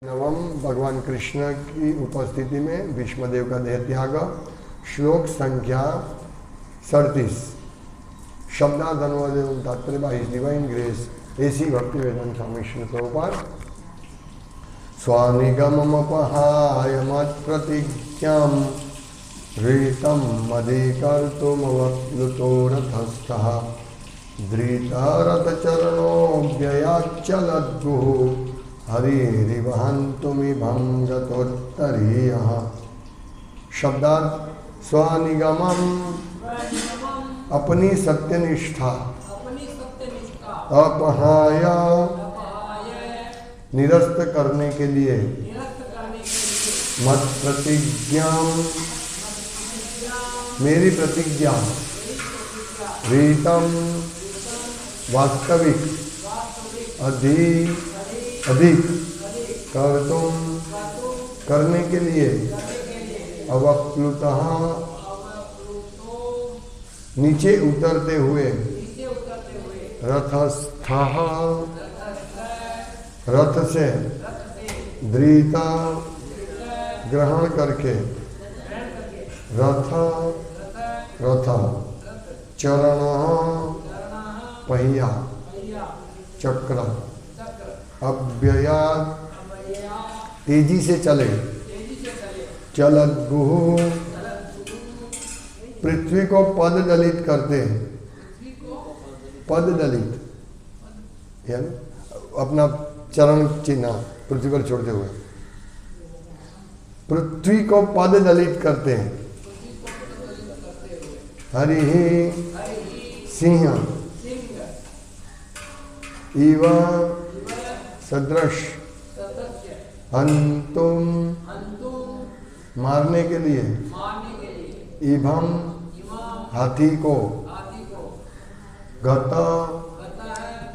नवम भगवान कृष्ण की उपस्थिति में भीष्मदेव का देह त्याग। श्लोक संख्या 37। शब्दार्थ अनुवाद एवं तात्पर्य by his divine grace A C Bhaktivedanta Swami Shri Prabhupada. स्वानिगममपहाय मत्प्रतिज्ञां ऋतं मदीकर्तुमवप्लुतो रथस्थः धृतरथचरणोऽव्ययाच्चलद्गुः हरिरिवहन्तुमिभं गतोत्तरीयः। शब्दार्थ स्वनिगमम अपनी सत्यनिष्ठा अपहाय निरस्त करने के लिए मत प्रतिज्ञा मेरी प्रतिज्ञा रीतम वास्तविक अधिक कर्तुम करने के लिए अवप्लुतः नीचे उतरते हुए रथस्थः रथ से धृता ग्रहण करके रथ चरण पहिया चक्र अव्ययात तेजी से चले चलद्गुः पृथ्वी को पद दलित करते हैं। पद दलित यानी अपना चरण चिन्ह पृथ्वी पर छोड़ते हुए पृथ्वी को पद दलित करते हैं। हरि सिंह इव सदृश हंतुम मारने के लिए इभम हाथी को गत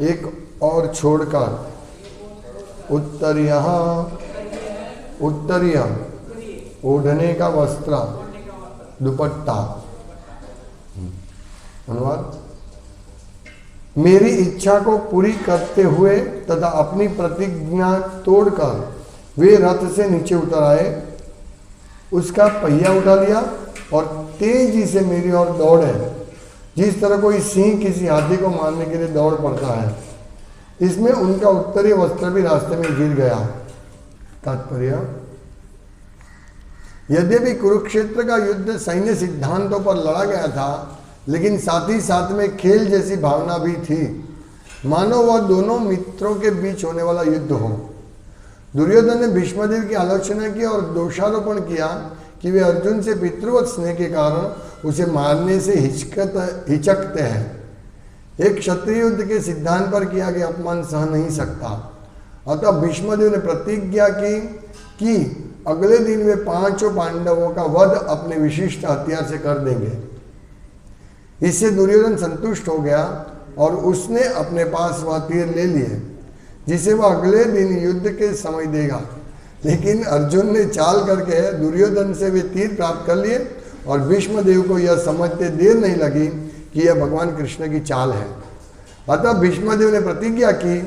एक और छोड़कर उत्तरीय ओढ़ने का वस्त्र दुपट्टा। अनुवाद मेरी इच्छा को पूरी करते हुए तथा अपनी प्रतिज्ञा तोड़कर वे रथ से नीचे उतर आए, उसका पहिया उठा लिया और तेजी से मेरी ओर दौड़े, जिस तरह कोई सिंह किसी हाथी को मारने के लिए दौड़ पड़ता है। इसमें उनका उत्तरीय वस्त्र भी रास्ते में गिर गया। तात्पर्य यद्यपि कुरुक्षेत्र का युद्ध सैन्य सिद्धांतों पर लड़ा गया था, लेकिन साथ ही साथ में खेल जैसी भावना भी थी, मानो वह दोनों मित्रों के बीच होने वाला युद्ध हो। दुर्योधन ने भीष्मदेव की आलोचना की और दोषारोपण किया कि वे अर्जुन से पितृवत स्नेह के कारण उसे मारने से हिचकते हैं। एक क्षत्रिय युद्ध के सिद्धांत पर किया गया अपमान सह नहीं सकता। अतः भीष्मदेव ने प्रतिज्ञा की कि अगले दिन वे पांचों पांडवों का वध अपने विशिष्ट हथियार से कर देंगे। इससे दुर्योधन संतुष्ट हो गया और उसने अपने पास वह तीर ले लिए जिसे वह अगले दिन युद्ध के समय देगा। लेकिन अर्जुन ने चाल करके दुर्योधन से वे तीर प्राप्त कर लिए और भीष्मदेव को यह समझते देर नहीं लगी कि यह भगवान कृष्ण की चाल है। अतः भीष्मदेव ने प्रतिज्ञा की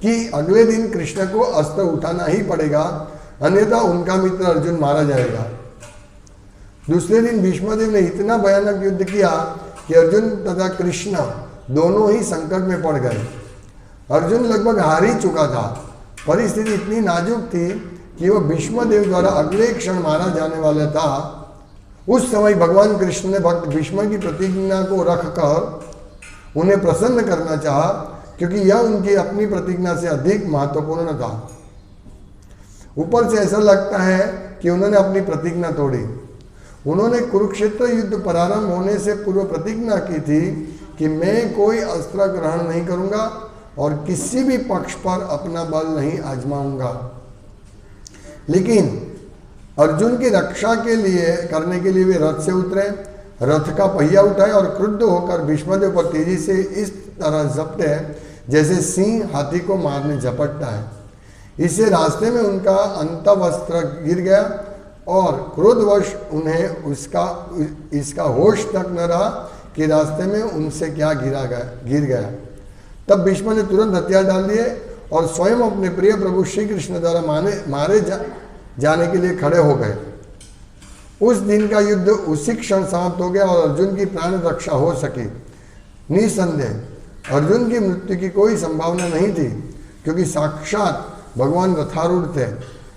कि अगले दिन कृष्ण को अस्त्र उठाना ही पड़ेगा, अन्यथा उनका मित्र अर्जुन मारा जाएगा। दूसरे दिन भीष्मदेव ने इतना भयानक युद्ध किया कि अर्जुन तथा कृष्ण दोनों ही संकट में पड़ गए। अर्जुन लगभग हार ही चुका था। परिस्थिति इतनी नाजुक थी कि वह भीष्मदेव द्वारा अगले क्षण मारा जाने वाला था। उस समय भगवान कृष्ण ने भक्त भीष्म की प्रतिज्ञा को रखकर उन्हें प्रसन्न करना चाहा, क्योंकि यह उनकी अपनी प्रतिज्ञा से अधिक महत्वपूर्ण था। ऊपर से ऐसा लगता है कि उन्होंने अपनी प्रतिज्ञा तोड़ी। उन्होंने कुरुक्षेत्र युद्ध प्रारंभ होने से पूर्व प्रतिज्ञा की थी कि मैं कोई अस्त्र ग्रहण नहीं करूंगा और किसी भी पक्ष पर अपना बल नहीं आजमाऊंगा। लेकिन अर्जुन की रक्षा के लिए करने के लिए वे रथ से उतरे, रथ का पहिया उठाए और क्रुद्ध होकर भीष्मदेव पर तेजी से इस तरह झपटे जैसे सिंह हाथी को मारने झपटता है। इससे रास्ते में उनका अंतवस्त्र गिर गया और क्रोधवश उन्हें इसका होश तक न रहा कि रास्ते में उनसे क्या गिर गया। तब भीष्म ने तुरंत हथियार डाल दिए और स्वयं अपने प्रिय प्रभु श्री कृष्ण द्वारा मारे जाने के लिए खड़े हो गए। उस दिन का युद्ध उसी क्षण समाप्त हो गया और अर्जुन की प्राण रक्षा हो सकी। निसंदेह अर्जुन की मृत्यु की कोई संभावना नहीं थी, क्योंकि साक्षात भगवान रथारूढ़ थे।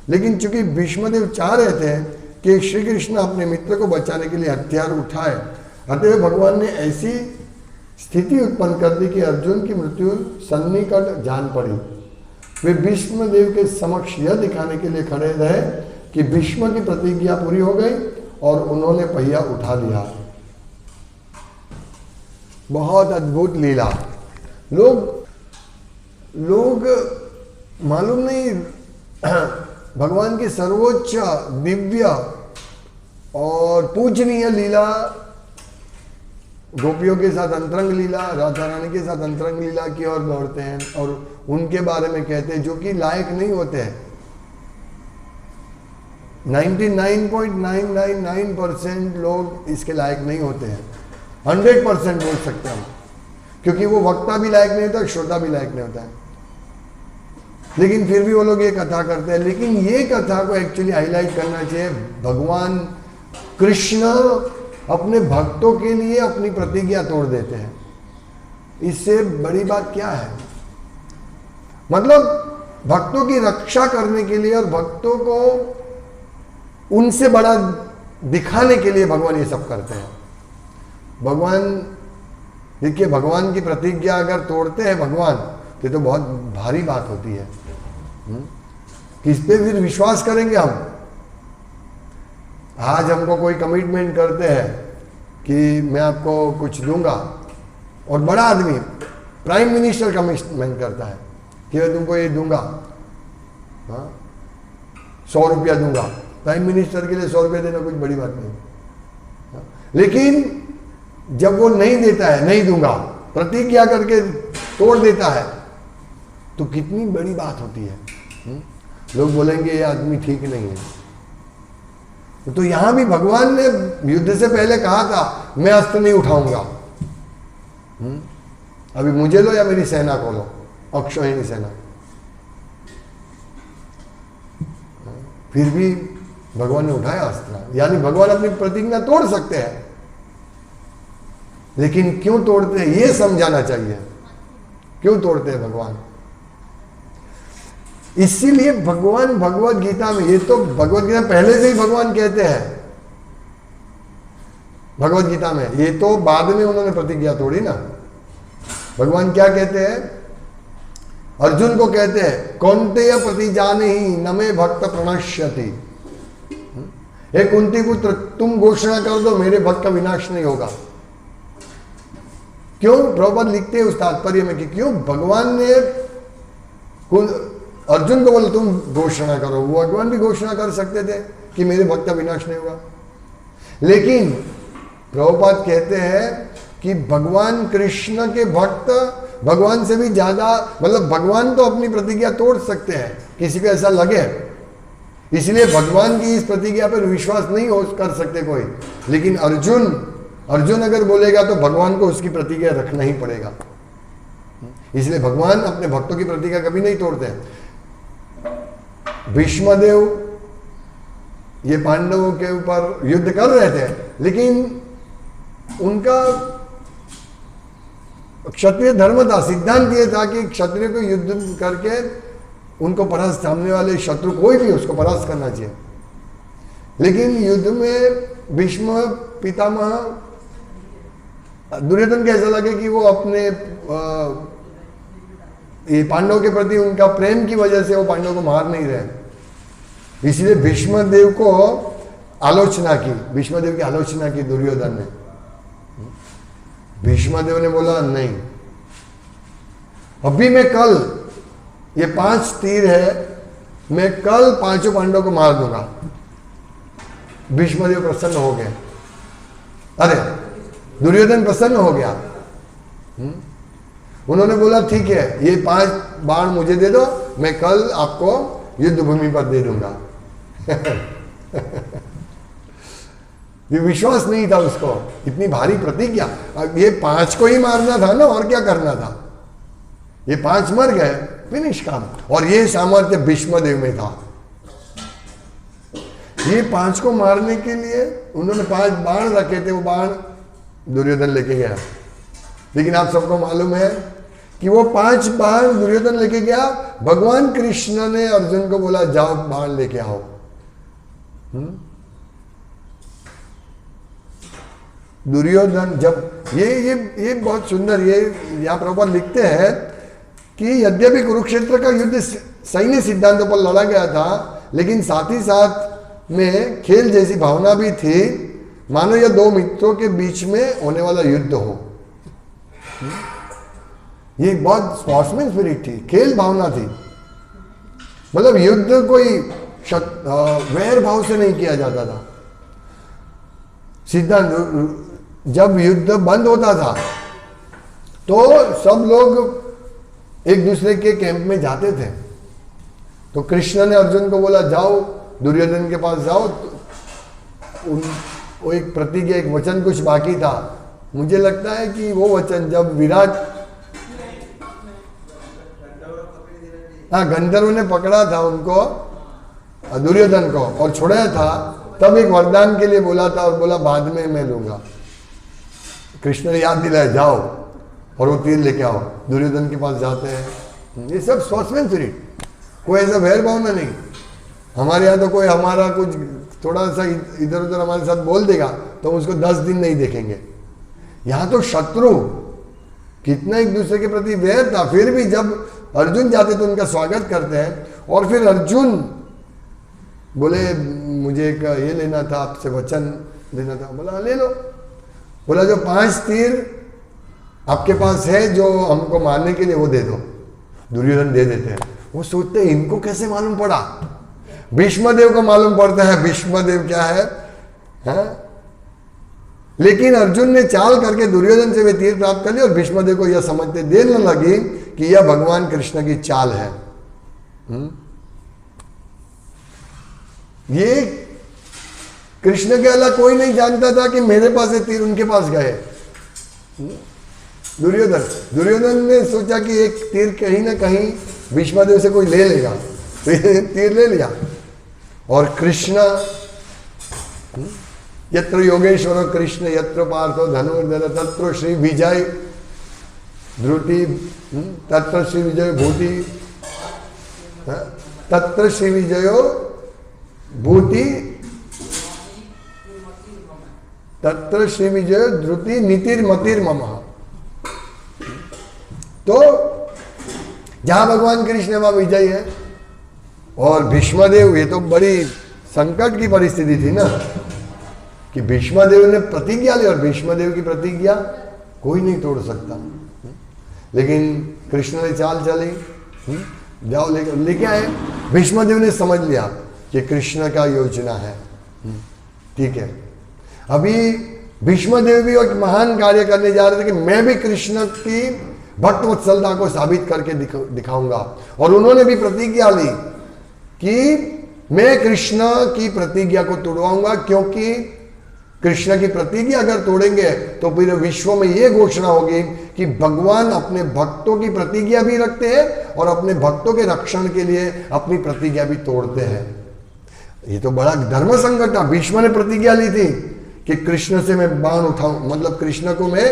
लेकिन चूंकि भीष्मदेव चाह रहे थे कि श्री कृष्ण अपने मित्र को बचाने के लिए हथियार उठाए, अतः भगवान ने ऐसी स्थिति उत्पन्न कर दी कि अर्जुन की मृत्यु सन्निकट जान पड़ी। वे भीष्मदेव के समक्ष यह दिखाने के लिए खड़े रहे कि भीष्म की प्रतिज्ञा पूरी हो गई और उन्होंने पहिया उठा लिया। बहुत अद्भुत लीला। लोग मालूम नहीं, भगवान की सर्वोच्च दिव्य और पूजनीय लीला, गोपियों के साथ अंतरंग लीला, राधा रानी के साथ अंतरंग लीला की ओर दौड़ते हैं और उनके बारे में कहते हैं जो कि लायक नहीं होते हैं। 99.999% लोग इसके लायक नहीं होते हैं। 100% बोल सकते हैं हम, क्योंकि वो वक्ता भी लायक नहीं होता, श्रोता भी लायक नहीं होता है। लेकिन फिर भी वो लोग ये कथा करते हैं। लेकिन ये कथा को एक्चुअली हाईलाइट करना चाहिए। भगवान कृष्ण अपने भक्तों के लिए अपनी प्रतिज्ञा तोड़ देते हैं। इससे बड़ी बात क्या है? मतलब भक्तों की रक्षा करने के लिए और भक्तों को उनसे बड़ा दिखाने के लिए भगवान ये सब करते हैं। भगवान देखिए, भगवान की प्रतिज्ञा अगर तोड़ते हैं भगवान, तो बहुत भारी बात होती है। किस पे फिर विश्वास करेंगे हम? आज हमको कोई कमिटमेंट करते हैं कि मैं आपको कुछ दूंगा, और बड़ा आदमी प्राइम मिनिस्टर कमिटमेंट करता है कि मैं तुमको ये दूंगा, 100 रुपया दूंगा। प्राइम मिनिस्टर के लिए 100 रुपया देना कुछ बड़ी बात नहीं। लेकिन जब वो नहीं देता है, नहीं दूंगा, प्रतिज्ञा करके तोड़ देता है, तो कितनी बड़ी बात होती है। लोग बोलेंगे ये आदमी ठीक नहीं है। तो यहां भी भगवान ने युद्ध से पहले कहा था मैं अस्त्र नहीं उठाऊंगा, अभी मुझे लो या मेरी सेना को लो, अक्षौहिणी सेना। फिर भी भगवान ने उठाया अस्त्र। यानी भगवान अपनी प्रतिज्ञा तोड़ सकते हैं, लेकिन क्यों तोड़ते हैं ये समझाना चाहिए। क्यों तोड़ते हैं भगवान? इसीलिए भगवान भगवत गीता में, ये तो भगवत गीता पहले से ही भगवान कहते हैं भगवत गीता में, ये तो बाद में उन्होंने प्रतिज्ञा तोड़ी ना। भगवान क्या कहते हैं? अर्जुन को कहते हैं कौन्तेय प्रतिजाने ही न मे भक्त प्रणश्यति। हे कुंती पुत्र, तुम घोषणा कर दो मेरे भक्त का विनाश नहीं होगा। क्यों? प्रभुपाद लिखते हैं उस तात्पर्य में कि क्यों भगवान ने अर्जुन को बोला तुम घोषणा करो। वो भगवान भी घोषणा कर सकते थे कि मेरे भक्त का विनाश नहीं होगा। लेकिन प्रभुपाद कहते हैं कि भगवान कृष्ण के भक्त भगवान से भी ज्यादा, मतलब भगवान तो अपनी प्रतिज्ञा तोड़ सकते हैं, किसी को ऐसा लगे, इसलिए भगवान की इस प्रतिज्ञा पर विश्वास नहीं हो कर सकते कोई। लेकिन अर्जुन अगर बोलेगा तो भगवान को उसकी प्रतिज्ञा रखना ही पड़ेगा। इसलिए भगवान अपने भक्तों की प्रतिज्ञा कभी नहीं तोड़ते हैं। भीष्मदेव ये पांडवों के ऊपर युद्ध कर रहे थे, लेकिन उनका क्षत्रिय धर्म था, सिद्धांत ये था कि क्षत्रिय को युद्ध करके उनको परास्त, सामने वाले शत्रु कोई भी उसको परास्त करना चाहिए। लेकिन युद्ध में भीष्म पितामह दुर्योधन को ऐसा लगे कि वो अपने ये पांडव के प्रति उनका प्रेम की वजह से वो पांडव को मार नहीं रहे। इसलिए भीष्मदेव को आलोचना की, भीष्मदेव की आलोचना की दुर्योधन ने। भीष्मदेव ने बोला नहीं, अभी मैं कल, ये 5 तीर है, मैं कल 5 पांडव को मार दूंगा। भीष्मदेव प्रसन्न हो गए। अरे दुर्योधन प्रसन्न हो गया। उन्होंने बोला ठीक है, ये 5 बाण मुझे दे दो, मैं कल आपको युद्ध भूमि पर दे दूंगा। ये विश्वास नहीं था उसको, इतनी भारी प्रतिज्ञा। अब ये 5 को ही मारना था ना, और क्या करना था। ये 5 मर गए, फिनिश काम। और ये सामर्थ्य भीष्म देव में था। ये 5 को मारने के लिए उन्होंने 5 बाण रखे थे, वो बाण दुर्योधन लेके गया। लेकिन आप सबको मालूम है कि वो 5 बाण दुर्योधन लेके गया, भगवान कृष्ण ने अर्जुन को बोला जाओ बाण लेके आओ। दुर्योधन जब ये बहुत सुंदर, ये यहाँ प्रभुपाद लिखते हैं कि यद्यपि कुरुक्षेत्र का युद्ध सैन्य सिद्धांतों पर लड़ा गया था, लेकिन साथ ही साथ में खेल जैसी भावना भी थी, मानो यह 2 मित्रों के बीच में होने वाला युद्ध हो। ये बहुत स्पोर्ट्समैन स्पिरिट थी, खेल भावना थी। मतलब युद्ध कोई वैर भाव से नहीं किया जाता था। सिद्धांत जब युद्ध बंद होता था तो सब लोग एक दूसरे के कैंप में जाते थे। तो कृष्ण ने अर्जुन को बोला जाओ दुर्योधन के पास जाओ। वो एक प्रतिज्ञा, एक वचन कुछ बाकी था। मुझे लगता है कि वो वचन जब विराट, हाँ, गंधर्व ने पकड़ा था उनको, दुर्योधन को, और छोड़ा था, तब एक वरदान के लिए बोला था और बोला बाद में मैं लूंगा। कृष्ण ने याद दिलाया जाओ और वो तीर लेके आओ। दुर्योधन के पास जाते हैं। ये सब स्पोर्ट्समैन स्पिरिट, कोई ऐसा वैर भावना नहीं। हमारे यहाँ तो कोई हमारा कुछ थोड़ा सा इधर उधर हमारे साथ बोल देगा तो उसको 10 दिन नहीं देखेंगे। यहाँ तो शत्रु कितना एक दूसरे के प्रति वैर था, फिर भी जब अर्जुन जाते तो उनका स्वागत करते हैं। और फिर अर्जुन बोले मुझे एक ये लेना था, आपसे वचन लेना था। बोला ले लो। बोला जो 5 तीर आपके पास है जो हमको मारने के लिए, वो दे दो। दुर्योधन दे देते हैं। वो सोचते हैं इनको कैसे मालूम पड़ा। भीष्मदेव को मालूम पड़ता है भीष्मदेव क्या है, हाँ? लेकिन अर्जुन ने चाल करके दुर्योधन से वे तीर प्राप्त कर लिए और भीष्मदेव को यह समझते देर न लगी कि यह भगवान कृष्ण की चाल है। ये कृष्ण के अलावा कोई नहीं जानता था कि मेरे पास ये तीर उनके पास गए। दुर्योधन ने सोचा कि एक तीर कहीं ना कहीं भीष्मदेव से कोई ले लेगा, तो ये तीर ले लिया। और कृष्ण, यत्र योगेश्वर कृष्ण यत्र पार्थो धनुर्धर तत्र श्री विजय ध्रुति, तत्र श्री विजय भूति, तत्र श्री विजयो भूति, तत्र श्री विजय ध्रुति नीतिर मतिर मम। तो जहां भगवान कृष्ण वहां विजय है। और भीष्मदेव, ये तो बड़ी संकट की परिस्थिति थी ना कि भीष्मदेव ने प्रतिज्ञा ली और भीष्मदेव की प्रतिज्ञा कोई नहीं तोड़ सकता। लेकिन कृष्ण ने चाल चली, जाओ लेके आए। भीष्मदेव ने समझ लिया कि कृष्ण का योजना है, ठीक है। अभी भीष्मदेव भी एक महान कार्य करने जा रहे थे कि मैं भी कृष्ण की भक्त वत्सलता को साबित करके दिखाऊंगा। और उन्होंने भी प्रतिज्ञा ली कि मैं कृष्ण की प्रतिज्ञा को तोड़वाऊंगा, क्योंकि कृष्ण की प्रतिज्ञा अगर तोड़ेंगे तो फिर विश्व में यह घोषणा होगी कि भगवान अपने भक्तों की प्रतिज्ञा भी रखते हैं और अपने भक्तों के रक्षण के लिए अपनी प्रतिज्ञा भी तोड़ते हैं। ये तो बड़ा धर्म संकट था। भीष्म ने प्रतिज्ञा ली थी कि कृष्ण से मैं बाण उठाऊं, मतलब कृष्ण को मैं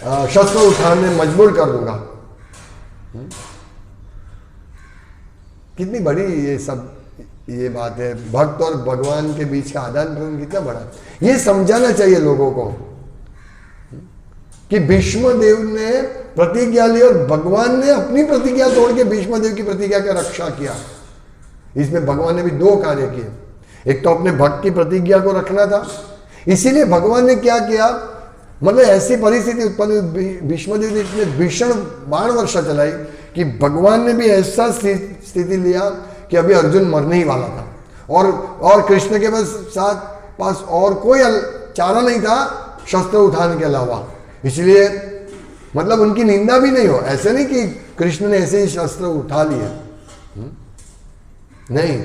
शस्त्र उठाने मजबूर कर दूंगा। कितनी बड़ी ये सब ये बात है, भक्त और भगवान के बीच का आदान प्रदान कितना बड़ा। ये समझाना चाहिए लोगों को कि भीष्मदेव ने प्रतिज्ञा ली और भगवान ने अपनी प्रतिज्ञा तोड़ के भीष्मदेव की प्रतिज्ञा का रक्षा किया। इसमें भगवान ने भी 2 कार्य किए। एक तो अपने भक्त की प्रतिज्ञा को रखना था, इसीलिए भगवान ने क्या किया, मतलब ऐसी परिस्थिति उत्पन्न हुई, भीष्मदेव ने इतने भीषण बाण वर्षा चलाई कि भगवान ने भी ऐसा स्थिति लिया कि अभी अर्जुन मरने ही वाला था और कृष्ण के पास और कोई चारा नहीं था शस्त्र उठाने के अलावा। इसलिए मतलब उनकी निंदा भी नहीं हो, ऐसे नहीं कि कृष्ण ने ऐसे ही शस्त्र उठा लिए, नहीं।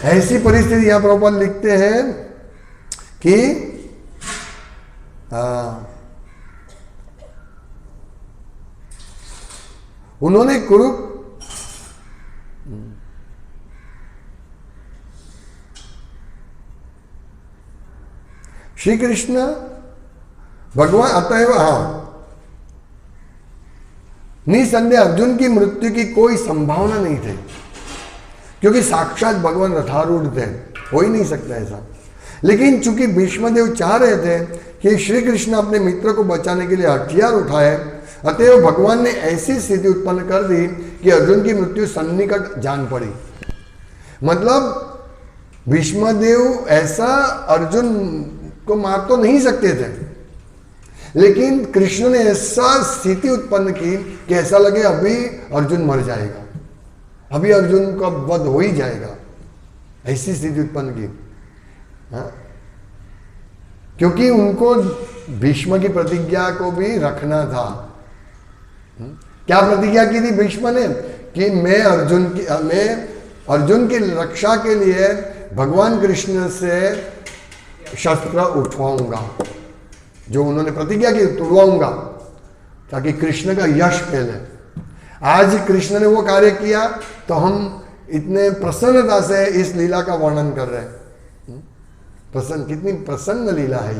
ऐसी परिस्थिति यहां प्रभुपाद लिखते हैं कि उन्होंने श्री कृष्ण भगवान अतएव, हाँ, निसंदेह अर्जुन की मृत्यु की कोई संभावना नहीं थी, क्योंकि साक्षात भगवान रथारूढ़ थे, हो ही नहीं सकता ऐसा। लेकिन चूंकि भीष्मदेव चाह रहे थे कि श्री कृष्ण अपने मित्र को बचाने के लिए हथियार उठाए, अतएव भगवान ने ऐसी स्थिति उत्पन्न कर दी कि अर्जुन की मृत्यु सन्निकट जान पड़ी। मतलब भीष्मदेव ऐसा अर्जुन को मार तो नहीं सकते थे, लेकिन कृष्ण ने ऐसा स्थिति उत्पन्न की कि ऐसा लगे अभी अर्जुन मर जाएगा, अभी अर्जुन का वध हो ही जाएगा, ऐसी स्थिति उत्पन्न की। हाँ? क्योंकि उनको भीष्म की प्रतिज्ञा को भी रखना था। क्या प्रतिज्ञा की थी भीष्म ने? कि मैं अर्जुन की रक्षा के लिए भगवान कृष्ण से शस्त्र उठवाऊंगा, जो उन्होंने प्रतिज्ञा की तोड़वाऊंगा, ताकि कृष्ण का यश फैले। आज कृष्ण ने वो कार्य किया, तो हम इतने प्रसन्नता से इस लीला का वर्णन कर रहे हैं। प्रसन्न, कितनी प्रसन्न लीला है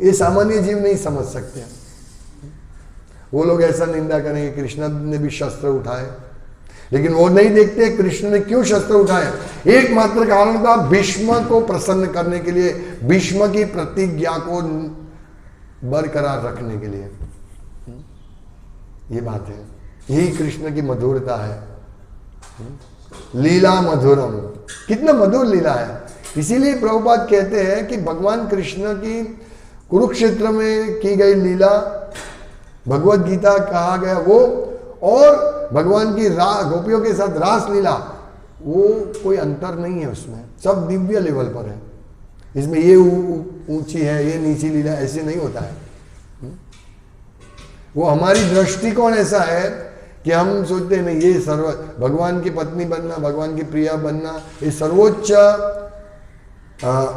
ये सामान्य जीव नहीं समझ सकते। वो लोग ऐसा निंदा करेंगे कृष्ण ने भी शस्त्र उठाए, लेकिन वो नहीं देखते कृष्ण ने क्यों शस्त्र उठाए। एकमात्र कारण था भीष्म को प्रसन्न करने के लिए, भीष्म की प्रतिज्ञा को बरकरार रखने के लिए। ये बात है, यही कृष्ण की मधुरता है। लीला मधुरम, कितना मधुर लीला है। इसीलिए प्रभुपाद कहते हैं कि भगवान कृष्ण की कुरुक्षेत्र में की गई लीला, भगवत गीता कहा गया वो, और भगवान की गोपियों के साथ रास लीला, वो कोई अंतर नहीं है उसमें, सब दिव्य लेवल पर है। इसमें ये ऊंची है, ये नीची लीला, ऐसे नहीं होता है। वो हमारी दृष्टिकोण ऐसा है कि हम सोचते हैं नहीं, ये भगवान की पत्नी बनना, भगवान की प्रिया बनना, ये सर्वोच्च,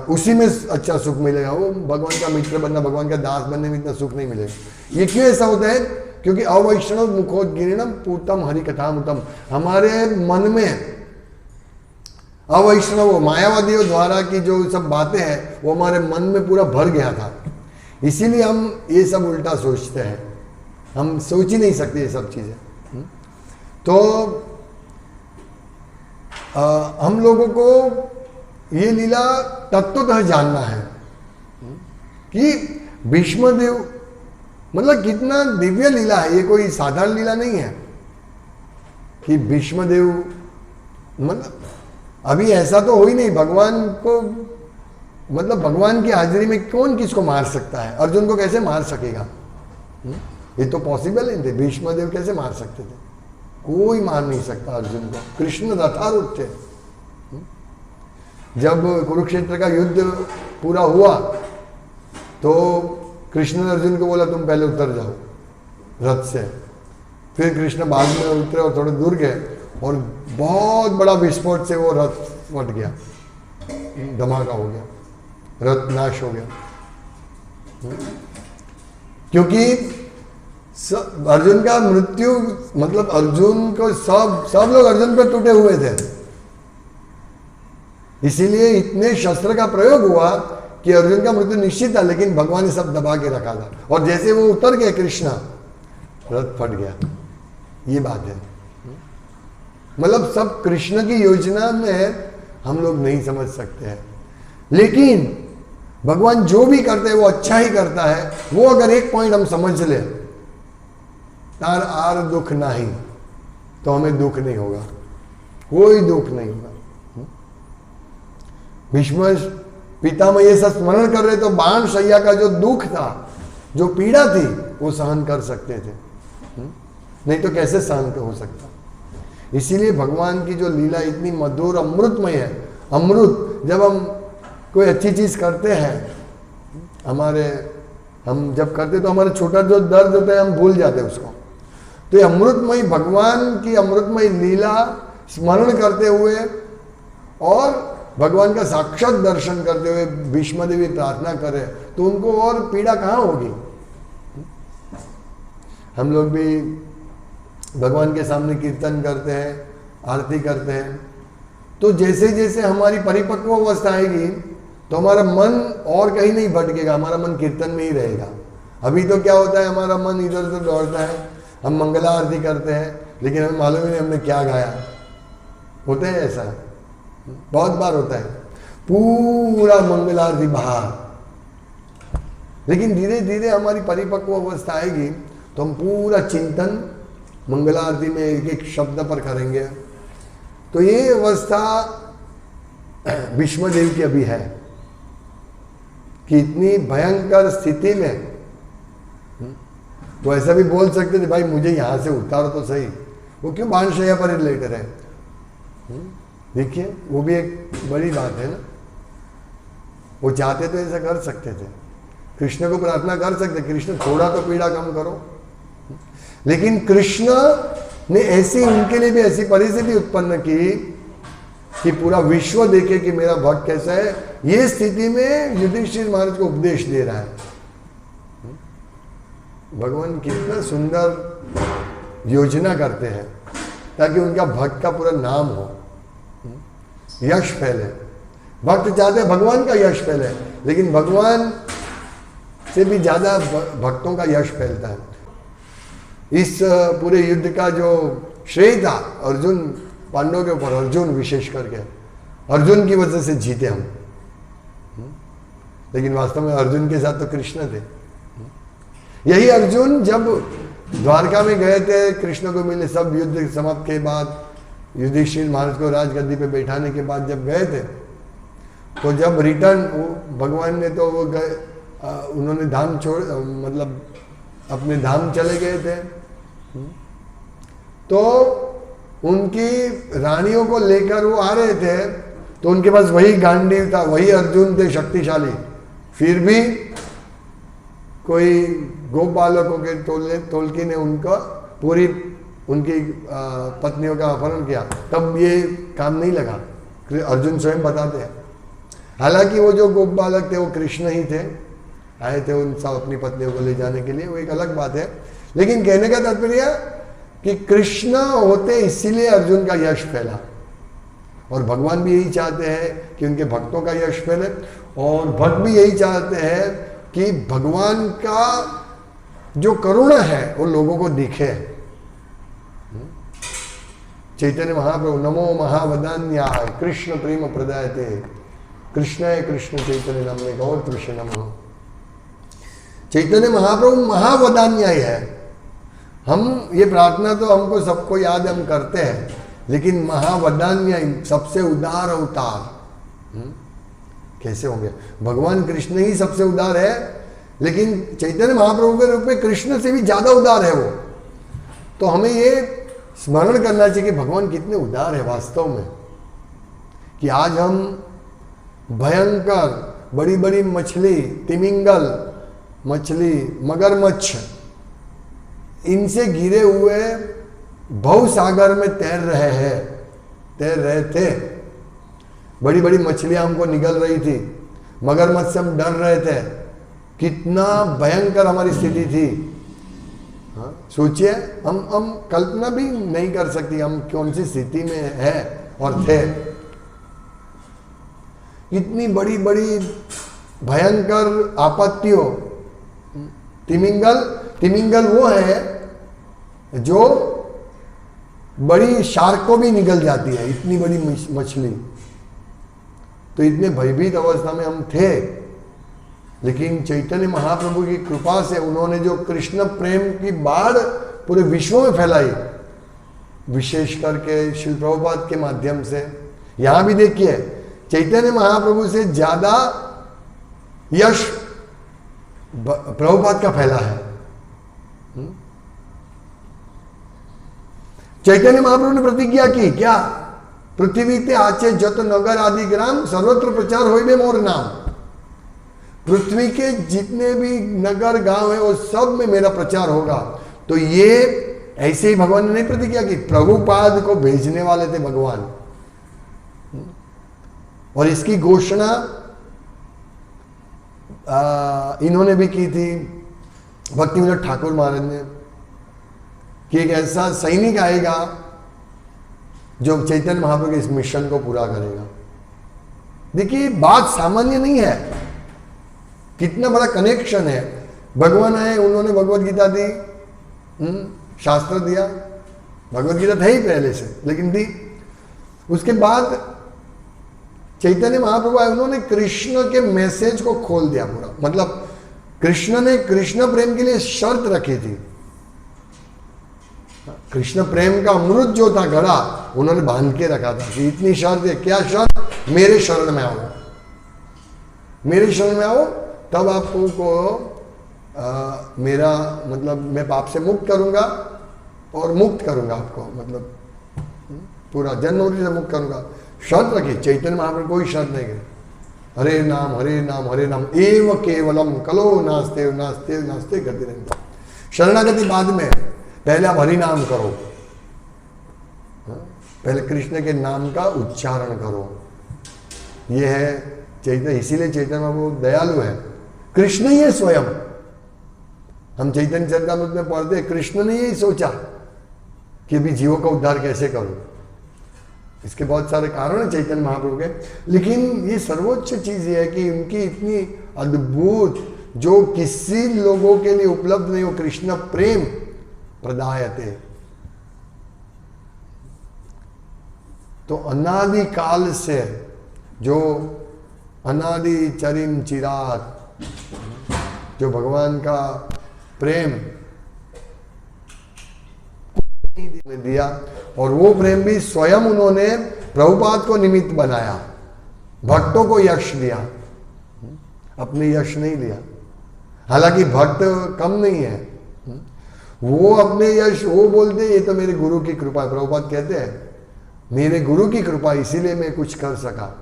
उसी में अच्छा सुख मिलेगा। वो भगवान का मित्र बनना, भगवान का दास बनने में इतना सुख नहीं मिलेगा। ये क्यों ऐसा होता है? क्योंकि अवैष्णव मुखोद्गिरणम पूतम हरिकथामृतम, हमारे मन में अवैष्णव मायावादियों द्वारा की जो सब बातें हैं वो हमारे मन में पूरा भर गया था। इसीलिए हम ये सब उल्टा सोचते हैं, हम सोच ही नहीं सकते ये सब चीजें। तो हम लोगों को ये लीला तत्वतः जानना है कि भीष्मदेव मतलब कितना दिव्य लीला है। ये कोई साधारण लीला नहीं है कि भीष्मदेव, मतलब अभी ऐसा तो हो ही नहीं। भगवान को, मतलब भगवान की हाजिरी में कौन किसको मार सकता है? अर्जुन को कैसे मार सकेगा? ये तो पॉसिबल नहीं थे। भीष्मदेव कैसे मार सकते थे? कोई मार नहीं सकता अर्जुन को। कृष्ण रथारूढ़ थे। जब कुरुक्षेत्र का युद्ध पूरा हुआ तो कृष्ण ने अर्जुन को बोला तुम पहले उतर जाओ रथ से। फिर कृष्ण बाद में उतरे और थोड़े दूर गए और बहुत बड़ा विस्फोट से वो रथ फट गया, धमाका हो गया, रथ नाश हो गया। क्योंकि अर्जुन का मृत्यु, मतलब अर्जुन को सब लोग अर्जुन पर टूटे हुए थे, इसीलिए इतने शस्त्र का प्रयोग हुआ कि अर्जुन का मृत्यु निश्चित था। लेकिन भगवान ने सब दबा के रखा था, और जैसे वो उतर गए कृष्ण, रथ फट गया। ये बात है, मतलब सब कृष्ण की योजना में हम लोग नहीं समझ सकते हैं। लेकिन भगवान जो भी करते हैं वो अच्छा ही करता है। वो अगर एक पॉइंट हम समझ ले, तार आर दुख नहीं, तो हमें दुख नहीं होगा, कोई दुख नहीं होगा। भीष्म पितामह ये सब स्मरण कर रहे तो बाण शैया का जो दुख था, जो पीड़ा थी, वो सहन कर सकते थे, नहीं तो कैसे सहन हो सकता। इसीलिए भगवान की जो लीला इतनी मधुर अमृतमय है। अमृत, जब हम कोई अच्छी चीज करते हैं, हम जब करते तो हमारा छोटा जो दर्द होता है हम भूल जाते हैं उसको। तो ये अमृतमय, भगवान की अमृतमय लीला स्मरण करते हुए और भगवान का साक्षात दर्शन करते हुए भीष्मदेवी प्रार्थना करे तो उनको और पीड़ा कहाँ होगी। हम लोग भी भगवान के सामने कीर्तन करते हैं, आरती करते हैं, तो जैसे जैसे हमारी परिपक्व अवस्था आएगी तो हमारा मन और कहीं नहीं भटकेगा, हमारा मन कीर्तन में ही रहेगा। अभी तो क्या होता है, हमारा मन इधर उधर दौड़ता है, हम मंगला आरती करते हैं लेकिन हमें मालूम ही नहीं हमने क्या गाया। होता है ऐसा, बहुत बार होता है, पूरा मंगला आरती बाहर। लेकिन धीरे धीरे हमारी परिपक्व अवस्था आएगी तो हम पूरा चिंतन मंगला आरती में एक एक शब्द पर करेंगे। तो ये अवस्था विष्णुदेव की अभी है कि इतनी भयंकर स्थिति में वो ऐसा भी बोल सकते थे, भाई मुझे यहां से उतारो तो सही, वो क्यों बाणशैया पर लेटे रहे। देखिए वो भी एक बड़ी बात है ना, वो चाहते तो ऐसा कर सकते थे, कृष्ण को प्रार्थना कर सकते, कृष्ण थोड़ा तो पीड़ा कम करो। लेकिन कृष्ण ने ऐसी उनके लिए भी ऐसी परिस्थिति उत्पन्न की कि पूरा विश्व देखे कि मेरा भक्त कैसा है। ये स्थिति में युधिष्ठिर महाराज को उपदेश दे रहा है। भगवान कितना सुंदर योजना करते हैं ताकि उनका भक्त का पूरा नाम हो, यश फैले। भक्त चाहते हैं भगवान का यश फैले, लेकिन भगवान से भी ज्यादा भक्तों का यश फैलता है। इस पूरे युद्ध का जो श्रेय था अर्जुन, पांडवों के ऊपर अर्जुन विशेष करके, अर्जुन की वजह से जीते हम। लेकिन वास्तव में अर्जुन के साथ तो कृष्ण थे। यही अर्जुन जब द्वारका में गए थे कृष्ण को मिलने, सब युद्ध समाप्त के बाद युधिष्ठिर महाराज को राजगद्दी पे बैठाने के बाद जब गए थे, तो जब रिटर्न भगवान ने तो वो गए, उन्होंने धाम छोड़, मतलब अपने धाम चले गए थे। तो उनकी रानियों को लेकर वो आ रहे थे, तो उनके पास वही गांडीव था, वही अर्जुन थे शक्तिशाली। फिर भी कोई गोपालकों के टोलकी ने उनका पूरी उनकी पत्नियों का अपहरण किया, तब ये काम नहीं लगा। अर्जुन स्वयं बताते हैं। हालांकि वो जो गोपालक थे वो कृष्ण ही थे, आए थे उन सब अपनी पत्नियों को ले जाने के लिए, वो एक अलग बात है। लेकिन कहने का तात्पर्य कि कृष्ण होते इसीलिए अर्जुन का यश फैला, और भगवान भी यही चाहते हैं कि उनके भक्तों का यश फैले, और भक्त भी यही चाहते हैं कि भगवान का जो करुणा है वो लोगों को दिखे। चैतन्य महाप्रभु नमो महावदान्याय कृष्ण प्रेम प्रदायते कृष्णाय कृष्ण चैतन्य नामने गौर कृष्ण नमः। चैतन्य महाप्रभु महावदान्याय है। हम ये प्रार्थना तो हमको सबको याद है, हम करते हैं, लेकिन महावदान्याय सबसे उदार अवतार कैसे होंगे? भगवान कृष्ण ही सबसे उदार है, लेकिन चैतन्य महाप्रभु के रूप में कृष्ण से भी ज्यादा उदार है वो। तो हमें ये स्मरण करना चाहिए कि भगवान कितने उदार है वास्तव में, कि आज हम भयंकर बड़ी बड़ी मछली, तिमिंगल मछली, मगरमच्छ, इनसे घिरे हुए भवसागर में तैर रहे थे। बड़ी बड़ी मछलियां हमको निगल रही थी, मगरमच्छ से हम डर रहे थे। कितना भयंकर हमारी स्थिति थी। हाँ, सोचिए, हम कल्पना भी नहीं कर सकती हम कौन सी स्थिति में है और थे। इतनी बड़ी बड़ी भयंकर आपत्तियों। तिमिंगल वो है जो बड़ी शार्क को भी निगल जाती है, इतनी बड़ी मछली। तो इतने भयभीत अवस्था में हम थे, लेकिन चैतन्य महाप्रभु की कृपा से उन्होंने जो कृष्ण प्रेम की बाढ़ पूरे विश्व में फैलाई, विशेष करके श्रील प्रभुपाद के माध्यम से। यहां भी देखिए, चैतन्य महाप्रभु से ज्यादा यश प्रभुपाद का फैला है। चैतन्य महाप्रभु ने प्रतिज्ञा की क्या? पृथ्वी ते आचे जत नगर आदि ग्राम सर्वत्र प्रचार होइबे मोर नाम। पृथ्वी के जितने भी नगर गांव है वो सब में मेरा प्रचार होगा। तो ये ऐसे ही भगवान ने नहीं प्रतिज्ञा की, प्रभुपाद को भेजने वाले थे भगवान। और इसकी घोषणा इन्होंने भी की थी, भक्तिविनोद ठाकुर महाराज ने, कि एक ऐसा सैनिक आएगा जो चैतन्य महाप्रभु के इस मिशन को पूरा करेगा। देखिए बात सामान्य नहीं है, कितना बड़ा कनेक्शन है। भगवान आए, उन्होंने भगवत गीता दी, शास्त्र दिया, भगवत गीता था ही पहले से लेकिन दी। उसके बाद चैतन्य महाप्रभु आए, उन्होंने कृष्ण के मैसेज को खोल दिया पूरा। मतलब कृष्ण ने कृष्ण प्रेम के लिए शर्त रखी थी। कृष्ण प्रेम का अमृत जो था घड़ा, उन्होंने बांध के रखा था कि इतनी शर्त है। क्या शर्त? मेरे शरण में आओ, मेरे शरण में आओ, तब आपको मेरा मतलब मैं पाप से मुक्त करूंगा और मुक्त करूंगा आपको, मतलब पूरा जन्म से मुक्त करूंगा। शर्त रखी चैतन्य महाप्रभु, कोई शर्त नहीं की। हरे नाम हरे नाम हरे नाम एव केवलम कलो नास्ते नास्ते नास्ते करते रहेंगे। शरणागति बाद में, पहले आप हरि नाम करो, पहले कृष्ण के नाम का उच्चारण करो। यह है चैतन्य, इसीलिए चैतन्य महाप्रभु दयालु है। कृष्ण ही है स्वयं। हम चैतन्य चरितामृत में पढ़ते, कृष्ण ने यही सोचा कि अभी जीवों का उद्धार कैसे करूं। इसके बहुत सारे कारण हैं चैतन्य महाप्रभु के, लेकिन ये सर्वोच्च चीज ये है कि उनकी इतनी अद्भुत, जो किसी लोगों के लिए उपलब्ध नहीं हो, कृष्ण प्रेम प्रदायते। तो अनादि काल से जो अनादि चरिम चिराग, जो भगवान का प्रेम में दिया, और वो प्रेम भी स्वयं उन्होंने प्रभुपाद को निमित्त बनाया, भक्तों को यश दिया, अपने यश नहीं लिया। हालांकि भक्त कम नहीं है, वो अपने यश वो बोलते ये तो मेरे गुरु की कृपा है। प्रभुपाद कहते हैं मेरे गुरु की कृपा, इसीलिए मैं कुछ कर सका,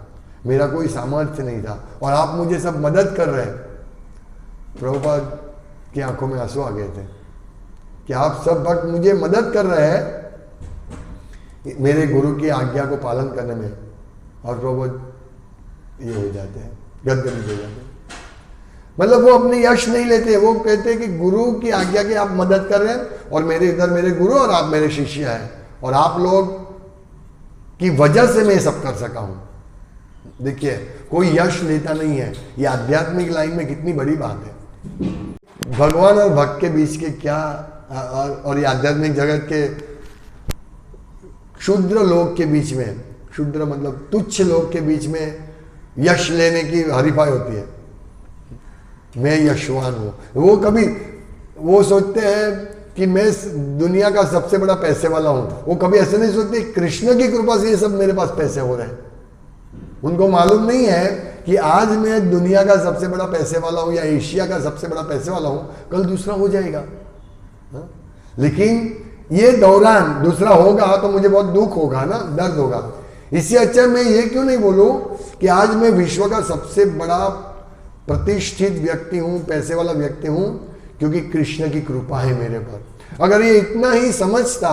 मेरा कोई सामर्थ्य नहीं था और आप मुझे सब मदद कर रहे हैं। प्रभुपाद की आंखों में आंसू आ गए थे कि आप सब भक्त मुझे मदद कर रहे हैं मेरे गुरु की आज्ञा को पालन करने में, और प्रभुपाद ये हो जाते हैं, गदगद हो जाते हैं। मतलब वो अपने यश नहीं लेते, वो कहते हैं कि गुरु की आज्ञा की आप मदद कर रहे हैं और मेरे इधर मेरे गुरु और आप मेरे शिष्य हैं, और आप लोग की वजह से मैं सब कर सका हूं। देखिए कोई यश लेता नहीं है, ये आध्यात्मिक लाइन में कितनी बड़ी बात है। भगवान और भक्त के बीच के क्या, और ये आध्यात्मिक जगत के क्षुद्र लोग के बीच में, क्षुद्र मतलब तुच्छ लोग के बीच में यश लेने की हरीफाई होती है। मैं यशवान हूं, वो कभी वो सोचते हैं कि मैं दुनिया का सबसे बड़ा पैसे वाला हूं, वो कभी ऐसे नहीं सोचते कृष्ण की कृपा से ये सब मेरे पास पैसे हो रहे हैं। उनको मालूम नहीं है कि आज मैं दुनिया का सबसे बड़ा पैसे वाला हूं या एशिया का सबसे बड़ा पैसे वाला हूं, कल दूसरा हो जाएगा। हा? लेकिन ये दौरान दूसरा होगा तो मुझे बहुत दुख होगा ना, दर्द होगा। इससे अच्छा मैं ये क्यों नहीं बोलूं कि आज मैं विश्व का सबसे बड़ा प्रतिष्ठित व्यक्ति हूं, पैसे वाला व्यक्ति हूं, क्योंकि कृष्ण की कृपा है मेरे पर। अगर ये इतना ही समझता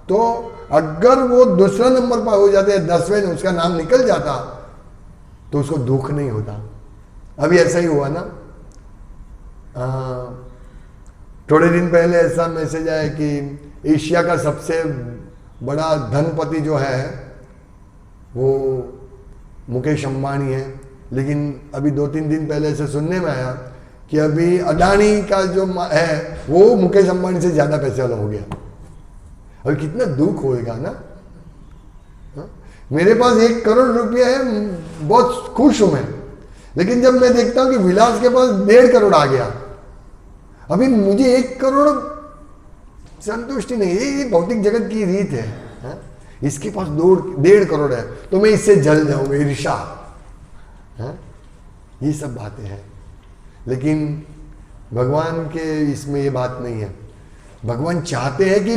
तो अगर वो दूसरा नंबर पर हो जाते, 10वें उसका नाम निकल जाता, तो उसको दुख नहीं होता। अभी ऐसा ही हुआ ना, थोड़े दिन पहले ऐसा मैसेज आया कि एशिया का सबसे बड़ा धनपति जो है वो मुकेश अंबानी है, लेकिन अभी 2-3 दिन पहले ऐसे सुनने में आया कि अभी अडानी का जो है वो मुकेश अंबानी से ज्यादा पैसे वाला हो गया। और कितना दुख होएगा ना। मेरे पास 1 करोड़ रुपया है, बहुत खुश हूं मैं, लेकिन जब मैं देखता हूं कि विलास के पास 1.5 करोड़ आ गया, अभी मुझे 1 करोड़ संतुष्टि नहीं। ये भौतिक जगत की रीत है, हा? इसके पास 1.5 करोड़ है तो मैं इससे जल जाऊंगा, ईर्ष्या, ये सब बातें हैं। लेकिन भगवान के इसमें ये बात नहीं है। भगवान चाहते हैं कि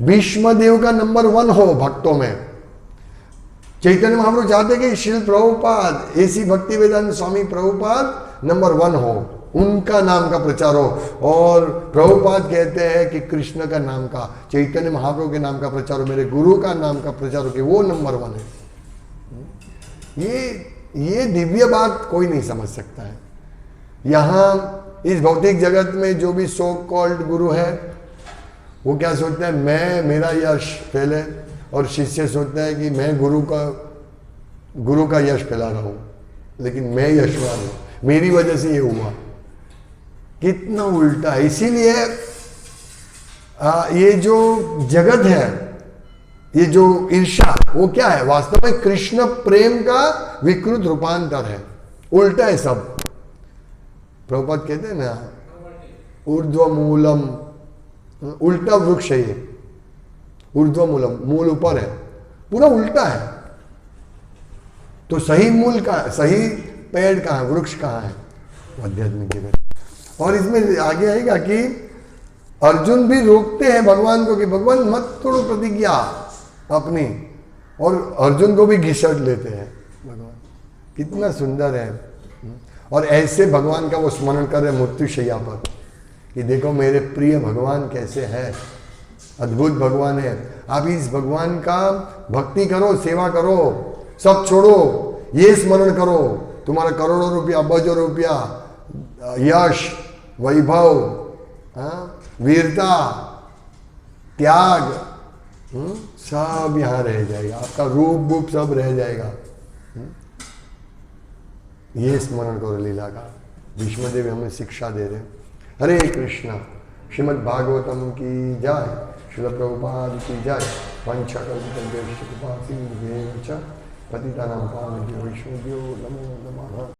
भीष्म देव का नंबर 1 हो भक्तों में। चैतन्य महाप्रभु चाहते हैं कि श्रील प्रभुपाद, ऐसी भक्ति वेदांत स्वामी प्रभुपाद नंबर 1 हो, उनका नाम का प्रचार हो। और प्रभुपाद कहते हैं कि कृष्ण का नाम का, चैतन्य महाप्रभु के नाम का प्रचार हो, मेरे गुरु का नाम का प्रचार हो, कि वो नंबर 1 है। ये दिव्य बात कोई नहीं समझ सकता है। यहाँ इस भौतिक जगत में जो भी सो कॉल्ड गुरु है, वो क्या सोचते हैं, मैं, मेरा यश फैले, और शिष्य सोचता है कि मैं गुरु का यश फैला रहा हूँ। लेकिन मैं यशवान हूं, मेरी वजह से ये हुआ। कितना उल्टा है। इसीलिए ये जो जगत है, ये जो ईर्ष्या, वो क्या है? वास्तव में कृष्ण प्रेम का विकृत रूपांतर है, उल्टा है सब। प्रभुपाद कहते हैं ना, ऊर्ध्व मूलम, उल्टा वृक्ष है ये, ऊर्ध्व मूलम, मूल ऊपर है, पूरा उल्टा है। तो सही मूल का, सही पेड़ कहाँ है, वृक्ष कहाँ है? आध्यात्मिक जगत। और इसमें आगे आएगा कि अर्जुन भी रोकते हैं भगवान को कि भगवान मत तोड़ो प्रतिज्ञा अपनी, और अर्जुन को भी घिसट लेते हैं भगवान। कितना सुंदर है। और ऐसे भगवान का वो स्मरण कर रहे मृत्युशैया पर कि देखो मेरे प्रिय भगवान कैसे है, अद्भुत भगवान है। आप इस भगवान का भक्ति करो, सेवा करो, सब छोड़ो, ये स्मरण करो, तुम्हारा करोड़ों रुपया, अरबों रुपया, यश, वैभव, वीरता, त्याग, सब यहां रह जाएगा, आपका रूप बूप सब रह जाएगा। ये स्मरण करो लीला का। भीष्मदेव हमें शिक्षा दे रहे। हरे कृष्णा। श्रीमद् भागवतम की जय, श्रील प्रभुपाद की जय। वंशकल्पतरुभ्यश्च कृपा सिन्धुभ्यश्च पतितानां पावनेभ्यो वैष्णवेभ्यो नमो नमः।